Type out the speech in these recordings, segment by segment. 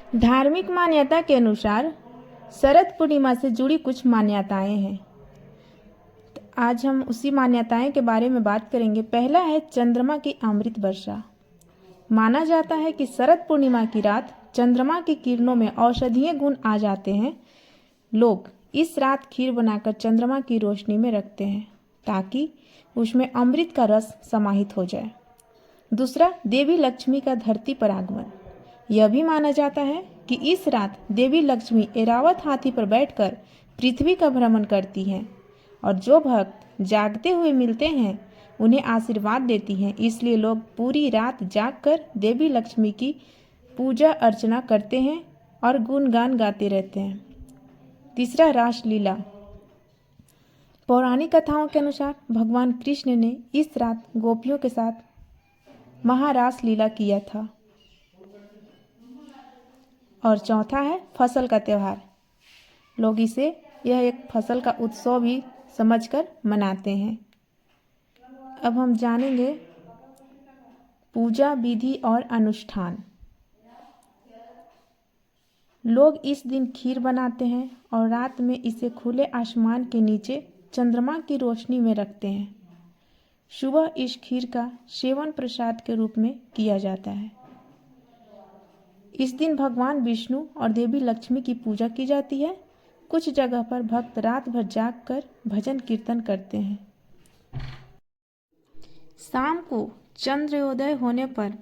धार्मिक मान्यता के अनुसार शरद पूर्णिमा से जुड़ी कुछ मान्यताएं हैं। तो आज हम उसी मान्यताएं के बारे में बात करेंगे। पहला है चंद्रमा की अमृत वर्षा। माना जाता है कि शरद पूर्णिमा की रात चंद्रमा की किरणों में औषधीय गुण आ जाते हैं। लोग इस रात खीर बनाकर चंद्रमा की रोशनी में रखते हैं ताकि उसमें अमृत का रस समाहित हो जाए। दूसरा, देवी लक्ष्मी का धरती पर आगमन। यह भी माना जाता है कि इस रात देवी लक्ष्मी ऐरावत हाथी पर बैठकर पृथ्वी का भ्रमण करती हैं और जो भक्त जागते हुए मिलते हैं उन्हें आशीर्वाद देती हैं। इसलिए लोग पूरी रात जागकर देवी लक्ष्मी की पूजा अर्चना करते हैं और गुणगान गाते रहते हैं। तीसरा, रासलीला। पौराणिक कथाओं के अनुसार भगवान कृष्ण ने इस रात गोपियों के साथ महारास लीला किया था। और चौथा है फसल का त्यौहार। लोग इसे यह एक फसल का उत्सव भी समझकर मनाते हैं। अब हम जानेंगे पूजा विधि और अनुष्ठान। लोग इस दिन खीर बनाते हैं और रात में इसे खुले आसमान के नीचे चंद्रमा की रोशनी में रखते हैं। सुबह इस खीर का सेवन प्रसाद के रूप में किया जाता है। इस दिन भगवान विष्णु और देवी लक्ष्मी की पूजा की जाती है। कुछ जगह पर भक्त रात भर जागकर भजन कीर्तन करते हैं। शाम को चंद्रोदय होने पर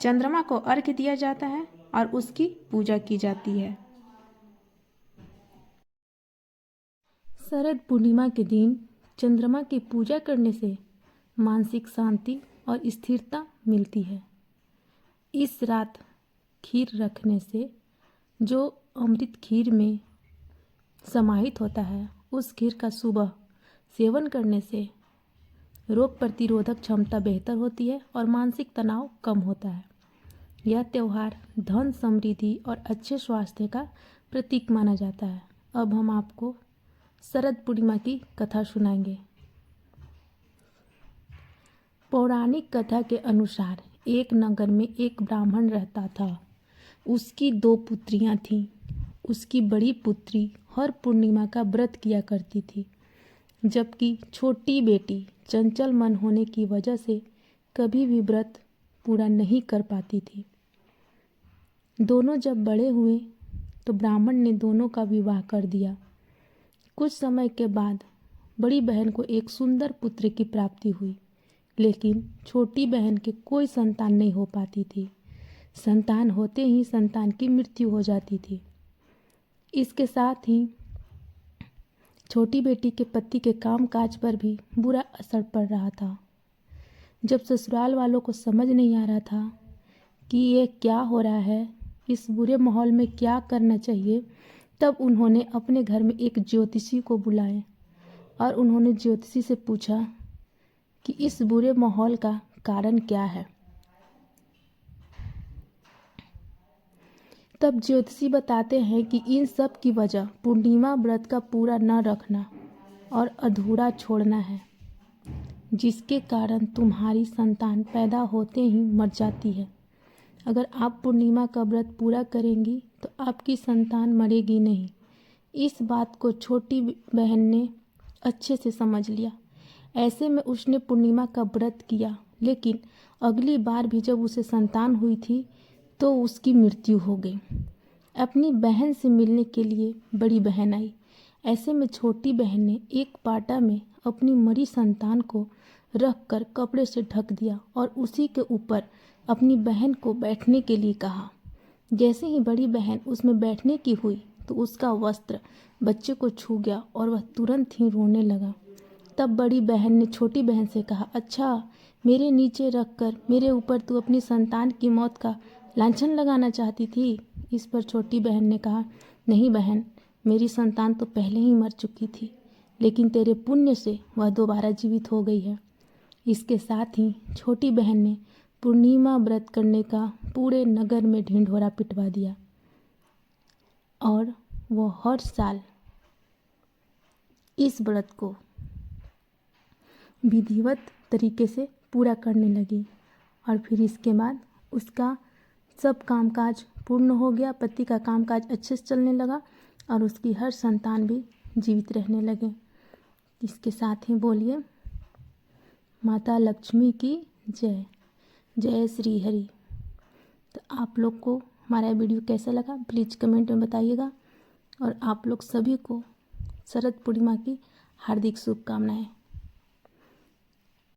चंद्रमा को अर्घ्य दिया जाता है और उसकी पूजा की जाती है। शरद पूर्णिमा के दिन चंद्रमा की पूजा करने से मानसिक शांति और स्थिरता मिलती है। इस रात खीर रखने से जो अमृत खीर में समाहित होता है उस खीर का सुबह सेवन करने से रोग प्रतिरोधक क्षमता बेहतर होती है और मानसिक तनाव कम होता है। यह त्यौहार धन, समृद्धि और अच्छे स्वास्थ्य का प्रतीक माना जाता है। अब हम आपको शरद पूर्णिमा की कथा सुनाएंगे। पौराणिक कथा के अनुसार एक नगर में एक ब्राह्मण रहता था। उसकी 2 पुत्रियां थीं। उसकी बड़ी पुत्री हर पूर्णिमा का व्रत किया करती थी, जबकि छोटी बेटी चंचल मन होने की वजह से कभी भी व्रत पूरा नहीं कर पाती थी। दोनों जब बड़े हुए तो ब्राह्मण ने दोनों का विवाह कर दिया। कुछ समय के बाद बड़ी बहन को एक सुंदर पुत्र की प्राप्ति हुई, लेकिन छोटी बहन के कोई संतान नहीं हो पाती थी। संतान होते ही संतान की मृत्यु हो जाती थी। इसके साथ ही छोटी बेटी के पति के कामकाज पर भी बुरा असर पड़ रहा था। जब ससुराल वालों को समझ नहीं आ रहा था कि ये क्या हो रहा है, इस बुरे माहौल में क्या करना चाहिए, तब उन्होंने अपने घर में एक ज्योतिषी को बुलाया और उन्होंने ज्योतिषी से पूछा कि इस बुरे माहौल का कारण क्या है। तब ज्योतिषी बताते हैं कि इन सब की वजह पूर्णिमा व्रत का पूरा न रखना और अधूरा छोड़ना है, जिसके कारण तुम्हारी संतान पैदा होते ही मर जाती है। अगर आप पूर्णिमा का व्रत पूरा करेंगी तो आपकी संतान मरेगी नहीं। इस बात को छोटी बहन ने अच्छे से समझ लिया। ऐसे में उसने पूर्णिमा का व्रत किया, लेकिन अगली बार भी जब उसे संतान हुई थी तो उसकी मृत्यु हो गई। अपनी बहन से मिलने के लिए बड़ी बहन आई। ऐसे में छोटी बहन ने एक पाटा में अपनी मरी संतान को रखकर कपड़े से ढक दिया और उसी के ऊपर अपनी बहन को बैठने के लिए कहा। जैसे ही बड़ी बहन उसमें बैठने की हुई तो उसका वस्त्र बच्चे को छू गया और वह तुरंत ही रोने लगा। तब बड़ी बहन ने छोटी बहन से कहा, अच्छा, मेरे नीचे रखकर मेरे ऊपर तू अपनी संतान की मौत का लांछन लगाना चाहती थी। इस पर छोटी बहन ने कहा, नहीं बहन, मेरी संतान तो पहले ही मर चुकी थी, लेकिन तेरे पुण्य से वह दोबारा जीवित हो गई है। इसके साथ ही छोटी बहन ने पूर्णिमा व्रत करने का पूरे नगर में ढिंढोरा पिटवा दिया और वो हर साल इस व्रत को विधिवत तरीके से पूरा करने लगी और फिर इसके बाद उसका सब कामकाज पूर्ण हो गया, पति का कामकाज अच्छे से चलने लगा और उसकी हर संतान भी जीवित रहने लगे। इसके साथ ही बोलिए माता लक्ष्मी की जय। जय श्री हरि। तो आप लोग को हमारा वीडियो कैसा लगा प्लीज़ कमेंट में बताइएगा और आप लोग सभी को शरद पूर्णिमा की हार्दिक शुभकामनाएं।